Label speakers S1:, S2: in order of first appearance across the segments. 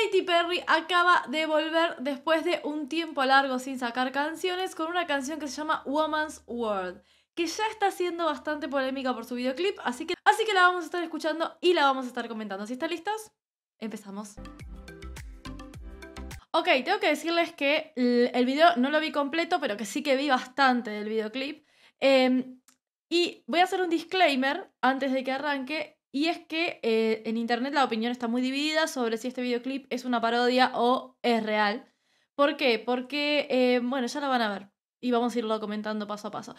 S1: Katy Perry acaba de volver después de un tiempo largo sin sacar canciones con una canción que se llama Woman's World, que ya está siendo bastante polémica por su videoclip, así que la vamos a estar escuchando y la vamos a estar comentando. ¿Si están listos? Empezamos. Ok, tengo que decirles que el video no lo vi completo, pero que sí que vi bastante del videoclip. Y voy a hacer un disclaimer antes de que arranque, y es que en internet la opinión está muy dividida sobre si este videoclip es una parodia o es real. ¿Por qué? Porque, bueno, ya lo van a ver y vamos a irlo comentando paso a paso.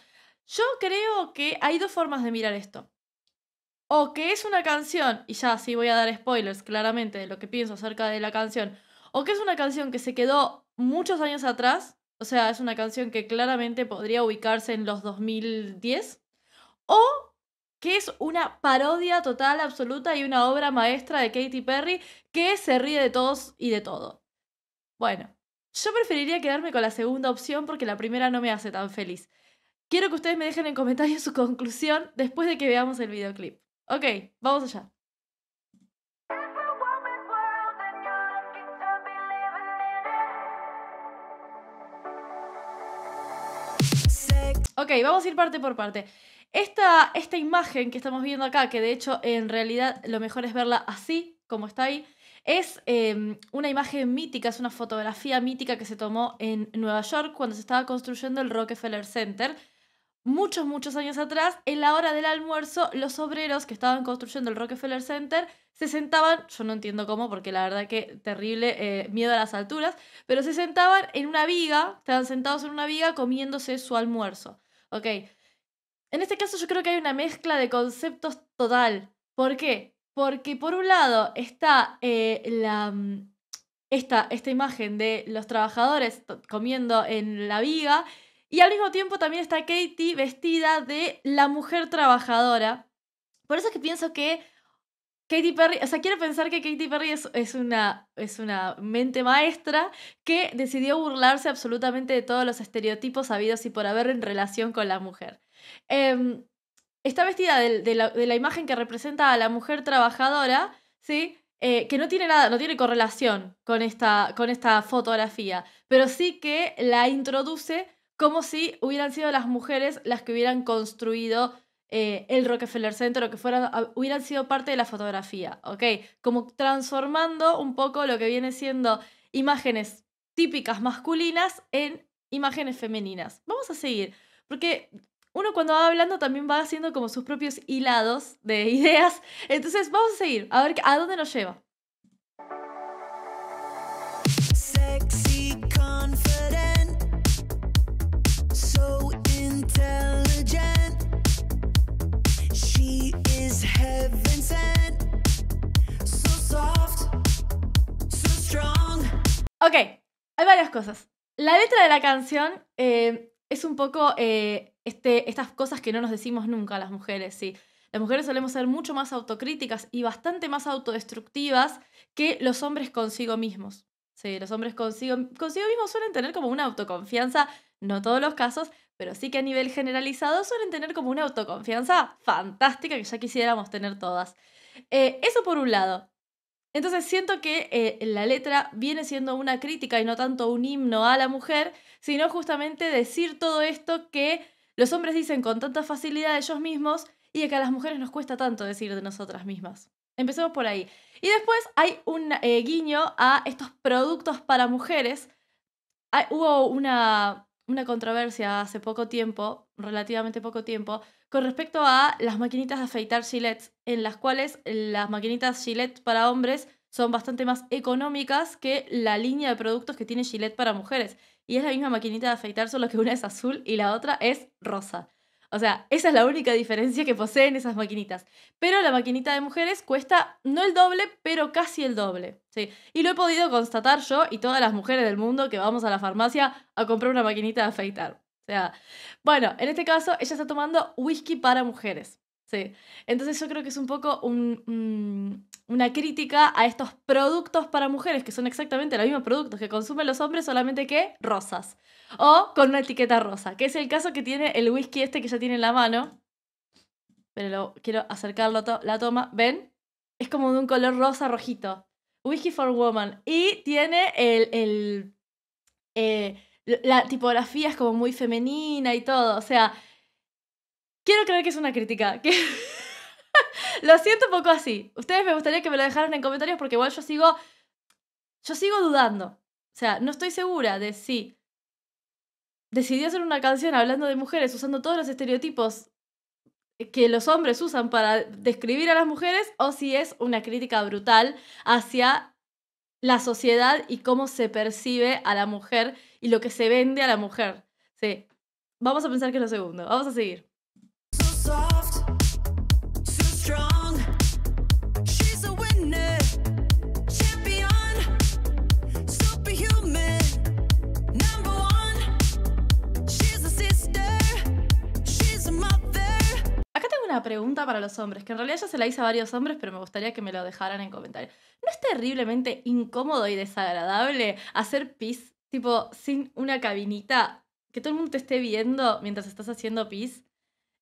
S1: Yo creo que hay dos formas de mirar esto. O que es una canción, y ya sí voy a dar spoilers claramente de lo que pienso acerca de la canción, o que es una canción que se quedó muchos años atrás, o sea, es una canción que claramente podría ubicarse en los 2010, o que es una parodia total, absoluta y una obra maestra de Katy Perry que se ríe de todos y de todo. Bueno, yo preferiría quedarme con la segunda opción porque la primera no me hace tan feliz. Quiero que ustedes me dejen en comentarios su conclusión después de que veamos el videoclip. Ok, vamos allá. Ok, vamos a ir parte por parte. Esta imagen que estamos viendo acá, que de hecho en realidad lo mejor es verla así, como está ahí, es una imagen mítica, es una fotografía mítica que se tomó en Nueva York cuando se estaba construyendo el Rockefeller Center. Muchos años atrás, en la hora del almuerzo, los obreros que estaban construyendo el Rockefeller Center se sentaban, yo no entiendo cómo, porque la verdad que terrible, miedo a las alturas, pero se sentaban en una viga, estaban sentados en una viga comiéndose su almuerzo. Ok, en este caso yo creo que hay una mezcla de conceptos total. ¿Por qué? Porque por un lado está esta imagen de los trabajadores comiendo en la viga y al mismo tiempo también está Katy vestida de la mujer trabajadora. Por eso es que pienso que Katy Perry, o sea, quiero pensar que Katy Perry es una mente maestra que decidió burlarse absolutamente de todos los estereotipos habidos y por haber en relación con la mujer. Em, Está vestida de la imagen que representa a la mujer trabajadora, ¿sí? Que no tiene nada, no tiene correlación con esta fotografía, pero sí que la introduce como si hubieran sido las mujeres las que hubieran construido el Rockefeller Center o que hubieran sido parte de la fotografía, ¿ok? Como transformando un poco lo que viene siendo imágenes típicas masculinas en imágenes femeninas. Vamos a seguir, porque uno cuando va hablando también va haciendo como sus propios hilados de ideas. Entonces vamos a seguir, a ver a dónde nos lleva. Sexy, confident, so intelligent. She is heaven sent, so soft, so strong. Ok, hay varias cosas. La letra de la canción es un poco estas cosas que no nos decimos nunca las mujeres, sí. Las mujeres solemos ser mucho más autocríticas y bastante más autodestructivas que los hombres consigo mismos. Sí, los hombres consigo mismos suelen tener como una autoconfianza, no todos los casos, pero sí que a nivel generalizado suelen tener como una autoconfianza fantástica que ya quisiéramos tener todas. Eso por un lado. Entonces siento que la letra viene siendo una crítica y no tanto un himno a la mujer, sino justamente decir todo esto que los hombres dicen con tanta facilidad de ellos mismos y de que a las mujeres nos cuesta tanto decir de nosotras mismas. Empecemos por ahí. Y después hay un guiño a estos productos para mujeres. Hubo una controversia hace poco tiempo, relativamente poco tiempo, con respecto a las maquinitas de afeitar Gillette, en las cuales las maquinitas Gillette para hombres son bastante más económicas que la línea de productos que tiene Gillette para mujeres. Y es la misma maquinita de afeitar, solo que una es azul y la otra es rosa. O sea, esa es la única diferencia que poseen esas maquinitas. Pero la maquinita de mujeres cuesta no el doble, pero casi el doble. ¿Sí? Y lo he podido constatar yo y todas las mujeres del mundo que vamos a la farmacia a comprar una maquinita de afeitar. O sea, bueno, en este caso ella está tomando whisky para mujeres. Sí. Entonces yo creo que es un poco una crítica a estos productos para mujeres, que son exactamente los mismos productos que consumen los hombres, solamente que rosas. O con una etiqueta rosa, que es el caso que tiene el whisky este que ya tiene en la mano. Pero quiero acercarlo la toma. ¿Ven? Es como de un color rosa rojito. Whisky for Woman. Y tiene la tipografía es como muy femenina y todo. O sea, quiero creer que es una crítica. Lo siento un poco así. Ustedes me gustaría que me lo dejaran en comentarios porque igual yo sigo dudando. O sea, no estoy segura de si decidí hacer una canción hablando de mujeres usando todos los estereotipos que los hombres usan para describir a las mujeres o si es una crítica brutal hacia la sociedad y cómo se percibe a la mujer y lo que se vende a la mujer. Sí. Vamos a pensar que es lo segundo. Vamos a seguir. Una pregunta para los hombres, que en realidad ya se la hice a varios hombres, pero me gustaría que me lo dejaran en comentarios. ¿No es terriblemente incómodo y desagradable hacer pis, tipo, sin una cabinita, que todo el mundo te esté viendo mientras estás haciendo pis,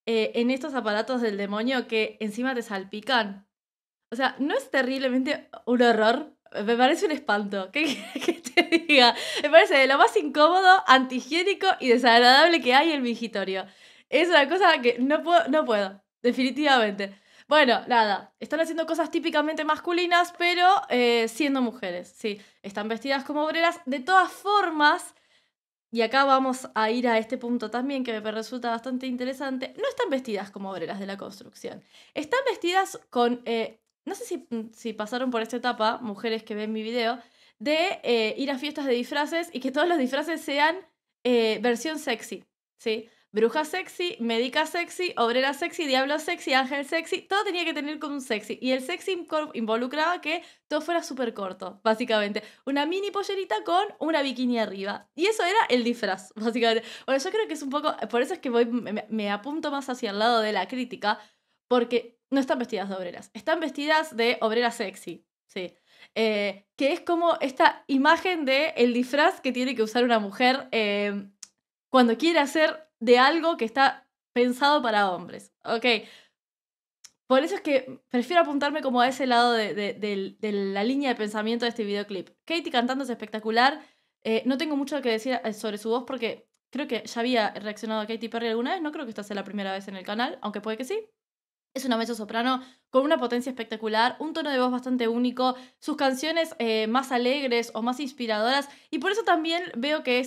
S1: en estos aparatos del demonio que encima te salpican? O sea, ¿no es terriblemente un horror? Me parece un espanto. ¿Qué te diga? Me parece de lo más incómodo, antihigiénico y desagradable que hay en el mingitorio. Es una cosa que no puedo. Definitivamente. Bueno, nada, están haciendo cosas típicamente masculinas, pero siendo mujeres, sí. Están vestidas como obreras. De todas formas, y acá vamos a ir a este punto también que me resulta bastante interesante, no están vestidas como obreras de la construcción. Están vestidas con, no sé si pasaron por esta etapa, mujeres que ven mi video, de ir a fiestas de disfraces y que todos los disfraces sean versión sexy, ¿sí? Bruja sexy, médica sexy, obrera sexy, diablo sexy, ángel sexy, todo tenía que tener como un sexy. Y el sexy involucraba que todo fuera súper corto, básicamente. Una mini pollerita con una bikini arriba. Y eso era el disfraz, básicamente. Bueno, yo creo que es un poco... Por eso es que me apunto más hacia el lado de la crítica, porque no están vestidas de obreras. Están vestidas de obrera sexy, sí. Que es como esta imagen del disfraz que tiene que usar una mujer cuando quiere hacer de algo que está pensado para hombres, ¿ok? Por eso es que prefiero apuntarme como a ese lado de la línea de pensamiento de este videoclip. Katy cantando es espectacular. No tengo mucho que decir sobre su voz porque creo que ya había reaccionado a Katy Perry alguna vez. No creo que esta sea la primera vez en el canal, aunque puede que sí. Es una mezzosoprano con una potencia espectacular, un tono de voz bastante único, sus canciones más alegres o más inspiradoras. Y por eso también veo que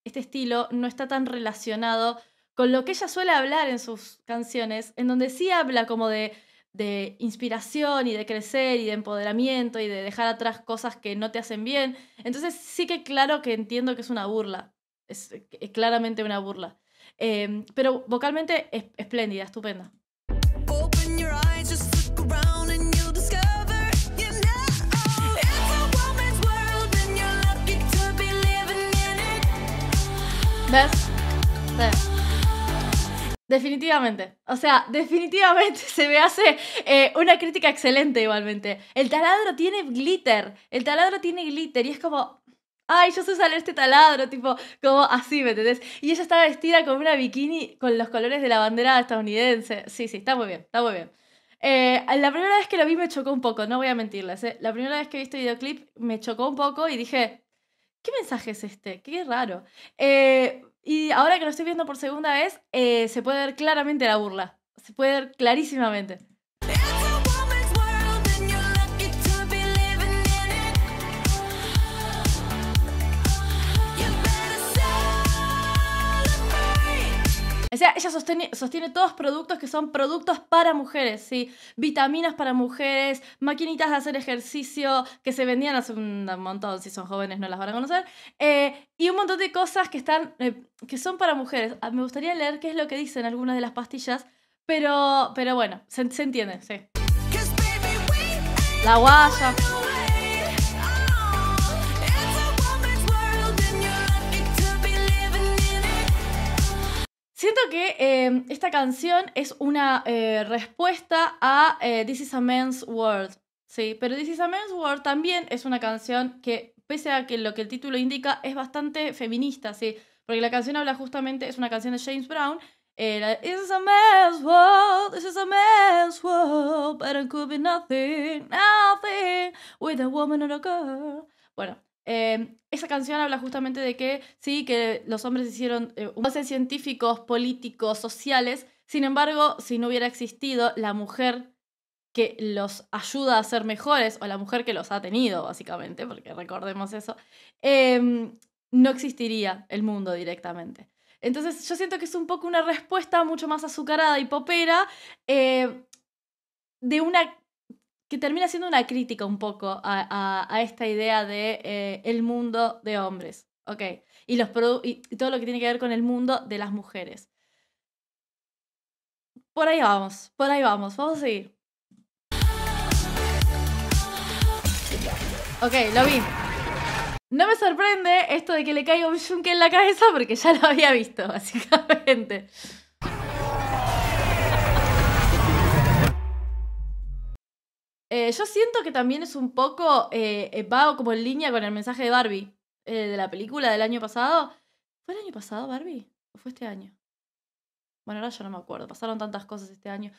S1: este estilo no está tan relacionado con lo que ella suele hablar en sus canciones, en donde sí habla como de inspiración y de crecer y de empoderamiento y de dejar atrás cosas que no te hacen bien. Entonces sí que claro que entiendo que es una burla, es claramente una burla. Pero vocalmente es espléndida, estupenda. ¿Ves? ¿Ves? Definitivamente. O sea, definitivamente se me hace una crítica excelente igualmente. El taladro tiene glitter. El taladro tiene glitter y es como... Ay, yo sé usar este taladro, tipo, como así, ¿me entendés? Y ella estaba vestida con una bikini con los colores de la bandera estadounidense. Sí, está muy bien, está muy bien. La primera vez que lo vi me chocó un poco, no voy a mentirles. La primera vez que vi este videoclip me chocó un poco y dije... ¿Qué mensaje es este? Qué raro. Y ahora que lo estoy viendo por segunda vez, se puede ver claramente la burla. Se puede ver clarísimamente. O sea, ella sostiene todos productos que son productos para mujeres, ¿sí? Vitaminas para mujeres, maquinitas de hacer ejercicio que se vendían hace un montón, si son jóvenes no las van a conocer, y un montón de cosas que son para mujeres. Me gustaría leer qué es lo que dicen algunas de las pastillas, pero bueno, se entiende, sí. La guaya. Siento que esta canción es una respuesta a This is a Man's World, ¿sí? Pero This is a Man's World también es una canción que, pese a que lo que el título indica, es bastante feminista, ¿sí? Porque la canción habla justamente, es una canción de James Brown, This is a man's world, this is a man's world, but it could be nothing, nothing with a woman or a girl. Bueno, esa canción habla justamente de que sí, que los hombres hicieron avances científicos, políticos, sociales. Sin embargo, si no hubiera existido la mujer que los ayuda a ser mejores, o la mujer que los ha tenido, básicamente, porque recordemos eso, no existiría el mundo directamente. Entonces yo siento que es un poco una respuesta mucho más azucarada y popera, de una que termina siendo una crítica un poco a esta idea de el mundo de hombres, ¿ok? Y todo lo que tiene que ver con el mundo de las mujeres. Por ahí vamos, vamos a seguir. Ok, lo vi. No me sorprende esto de que le caiga un yunque en la cabeza porque ya lo había visto, básicamente. Yo siento que también es un poco, va como en línea con el mensaje de Barbie, de la película del año pasado. ¿Fue el año pasado Barbie? ¿O fue este año? Bueno, ahora ya no me acuerdo, pasaron tantas cosas este año.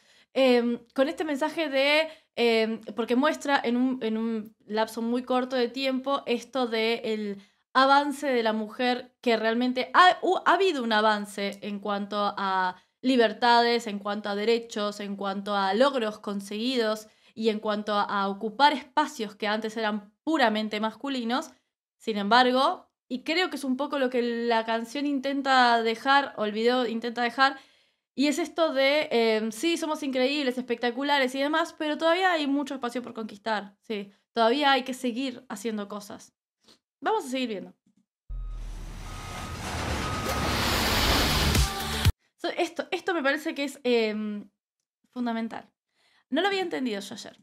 S1: Con este mensaje de, porque muestra en un lapso muy corto de tiempo esto del avance de la mujer, que realmente ha habido un avance en cuanto a libertades, en cuanto a derechos, en cuanto a logros conseguidos y en cuanto a ocupar espacios que antes eran puramente masculinos. Sin embargo, y creo que es un poco lo que la canción intenta dejar, o el video intenta dejar, y es esto de, sí, somos increíbles, espectaculares y demás, pero todavía hay mucho espacio por conquistar, sí. Todavía hay que seguir haciendo cosas. Vamos a seguir viendo. Esto me parece que es fundamental. No lo había entendido yo ayer.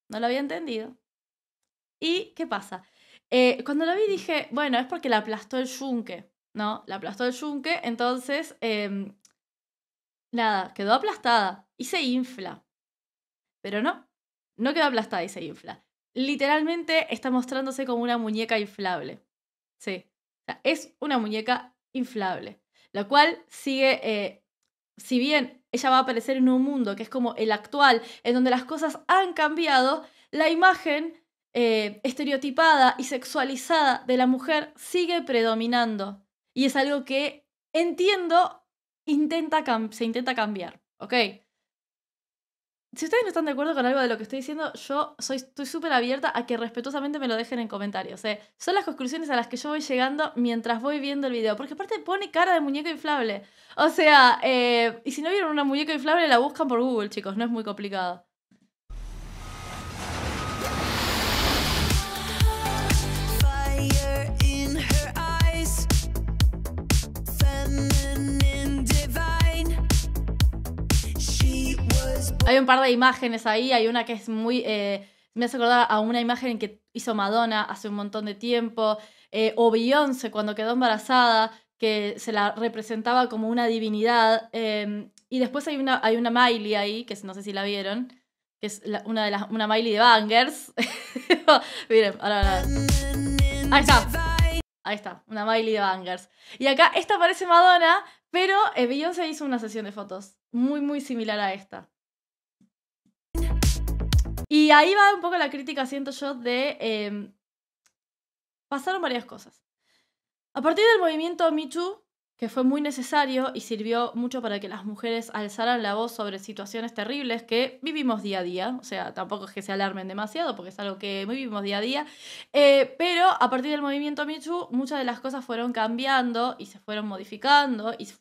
S1: No lo había entendido. ¿Y qué pasa? Cuando lo vi dije, bueno, es porque la aplastó el yunque, ¿no? La aplastó el yunque, entonces... nada, quedó aplastada y se infla. Pero no quedó aplastada y se infla. Literalmente está mostrándose como una muñeca inflable. Sí, o sea, es una muñeca inflable. Lo cual sigue, si bien ella va a aparecer en un mundo que es como el actual, en donde las cosas han cambiado, la imagen estereotipada y sexualizada de la mujer sigue predominando. Y es algo que entiendo... se intenta cambiar, ¿ok? Si ustedes no están de acuerdo con algo de lo que estoy diciendo, yo estoy súper abierta a que respetuosamente me lo dejen en comentarios. Son las conclusiones a las que yo voy llegando mientras voy viendo el video. Porque aparte pone cara de muñeca inflable. O sea, y si no vieron una muñeca inflable, la buscan por Google, chicos. No es muy complicado. Hay un par de imágenes ahí, hay una que es muy... me hace acordar a una imagen que hizo Madonna hace un montón de tiempo, o Beyoncé cuando quedó embarazada, que se la representaba como una divinidad, y después hay una Miley ahí, que no sé si la vieron, que es una Miley de Bangers. Miren, ahora. Ahí está, una Miley de Bangers. Y acá esta parece Madonna, pero Beyoncé hizo una sesión de fotos muy, muy similar a esta. Y ahí va un poco la crítica, siento yo, de... pasaron varias cosas. A partir del movimiento Me Too, que fue muy necesario y sirvió mucho para que las mujeres alzaran la voz sobre situaciones terribles que vivimos día a día. O sea, tampoco es que se alarmen demasiado, porque es algo que vivimos día a día. Pero a partir del movimiento Me Too, muchas de las cosas fueron cambiando y se fueron modificando y se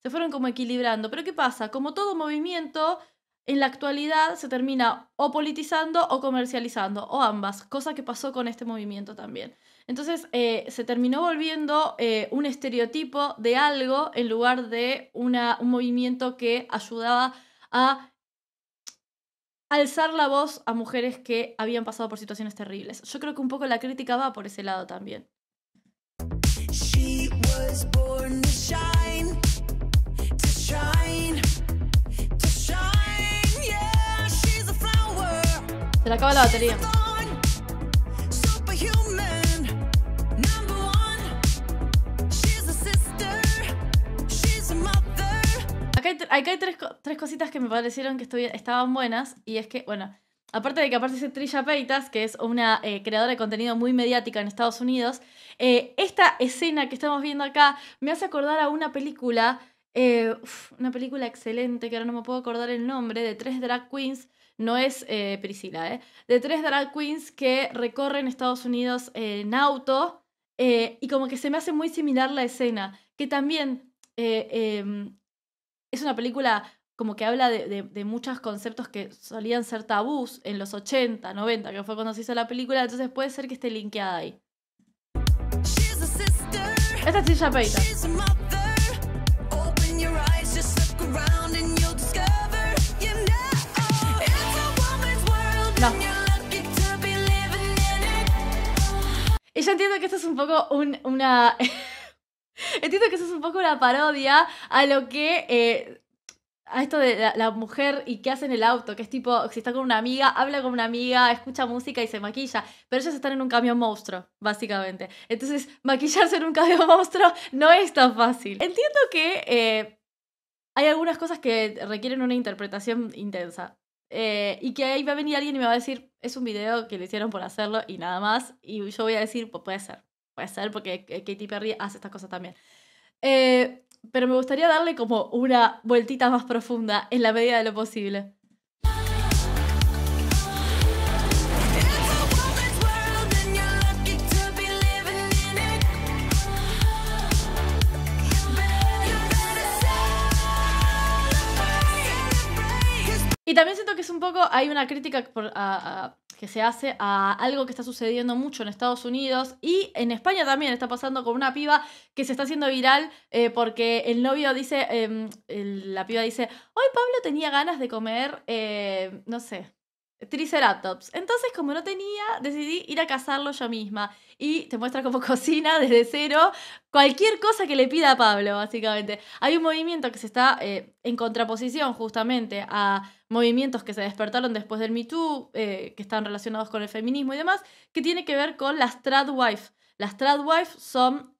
S1: fueron como equilibrando. Pero ¿qué pasa? Como todo movimiento... en la actualidad se termina o politizando o comercializando, o ambas, cosa que pasó con este movimiento también. Entonces se terminó volviendo un estereotipo de algo en lugar de un movimiento que ayudaba a alzar la voz a mujeres que habían pasado por situaciones terribles. Yo creo que un poco la crítica va por ese lado también. She was born to shine, to shine. Se le acaba la batería. acá hay tres cositas que me parecieron que estaban buenas. Y es que, bueno, aparte de que aparece Trisha Paytas, que es una creadora de contenido muy mediática en Estados Unidos, esta escena que estamos viendo acá me hace acordar a una película, una película excelente, que ahora no me puedo acordar el nombre, de 3 drag queens, no es Priscila, de 3 drag queens que recorren Estados Unidos en auto, y como que se me hace muy similar la escena, que también es una película como que habla de muchos conceptos que solían ser tabús en los 80, 90, que fue cuando se hizo la película, entonces puede ser que esté linkeada ahí. Esta es Trisha Paytas. No. Y yo entiendo que esto es un poco una... Entiendo que eso es un poco una parodia a lo que... a esto de la mujer y qué hace en el auto, que es tipo, si está con una amiga, habla con una amiga, escucha música y se maquilla. Pero ellos están en un camión monstruo, básicamente. Entonces, maquillarse en un camión monstruo no es tan fácil. Entiendo que hay algunas cosas que requieren una interpretación intensa. Y que ahí va a venir alguien y me va a decir, es un video que le hicieron por hacerlo y nada más. Y yo voy a decir, pues puede ser porque Katy Perry hace estas cosas también. Pero me gustaría darle como una vueltita más profunda en la medida de lo posible. Y también siento que es un poco, hay una crítica que se hace a algo que está sucediendo mucho en Estados Unidos y en España también está pasando con una piba que se está haciendo viral porque el novio dice, la piba dice, hoy Pablo tenía ganas de comer, no sé, Triceratops. Entonces, como no tenía, decidí ir a cazarlo yo misma. Y te muestra cómo cocina desde cero cualquier cosa que le pida a Pablo, básicamente. Hay un movimiento que se está en contraposición justamente a movimientos que se despertaron después del Me Too, que están relacionados con el feminismo y demás, que tiene que ver con las tradwives. Las tradwives son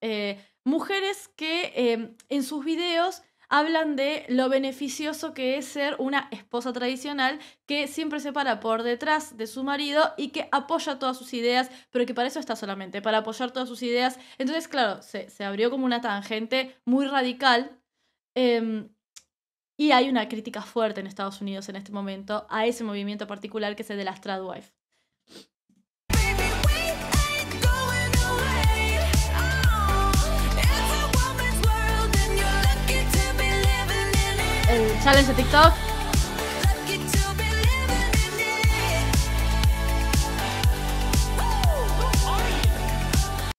S1: mujeres que en sus videos hablan de lo beneficioso que es ser una esposa tradicional que siempre se para por detrás de su marido y que apoya todas sus ideas, pero que para eso está solamente, para apoyar todas sus ideas. Entonces, claro, se abrió como una tangente muy radical y hay una crítica fuerte en Estados Unidos en este momento a ese movimiento particular que es el de las tradwives. El challenge de TikTok.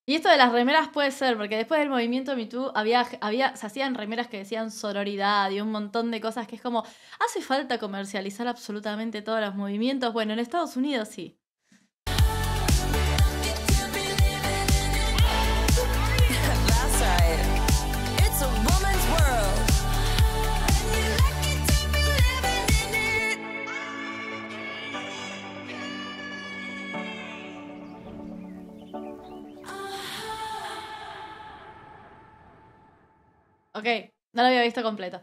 S1: Y esto de las remeras puede ser, porque después del movimiento Me Too se hacían remeras que decían sororidad y un montón de cosas que es como, ¿hace falta comercializar absolutamente todos los movimientos? Bueno, en Estados Unidos sí. Ok, no lo había visto completo.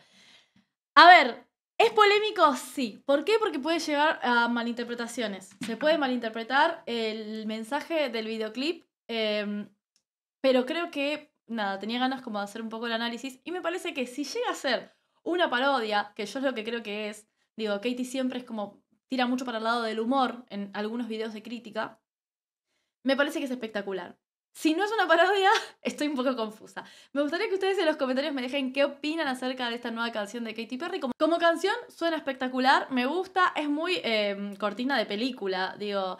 S1: A ver, ¿es polémico? Sí. ¿Por qué? Porque puede llegar a malinterpretaciones. Se puede malinterpretar el mensaje del videoclip, pero creo que, nada, tenía ganas como de hacer un poco el análisis y me parece que si llega a ser una parodia, que yo es lo que creo que es, digo, Katy siempre es como, tira mucho para el lado del humor en algunos videos de crítica, me parece que es espectacular. Si no es una parodia, estoy un poco confusa. Me gustaría que ustedes en los comentarios me dejen qué opinan acerca de esta nueva canción de Katy Perry. Como canción suena espectacular, me gusta, es muy cortina de película, digo,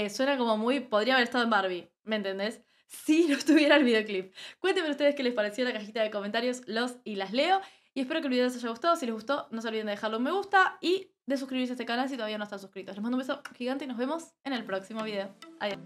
S1: suena como muy, podría haber estado en Barbie, ¿me entendés? Si no estuviera el videoclip. Cuéntenme ustedes qué les pareció la cajita de comentarios, los y las leo. Y espero que el video les haya gustado. Si les gustó, no se olviden de dejarle un me gusta y de suscribirse a este canal si todavía no están suscritos. Les mando un beso gigante y nos vemos en el próximo video. Adiós.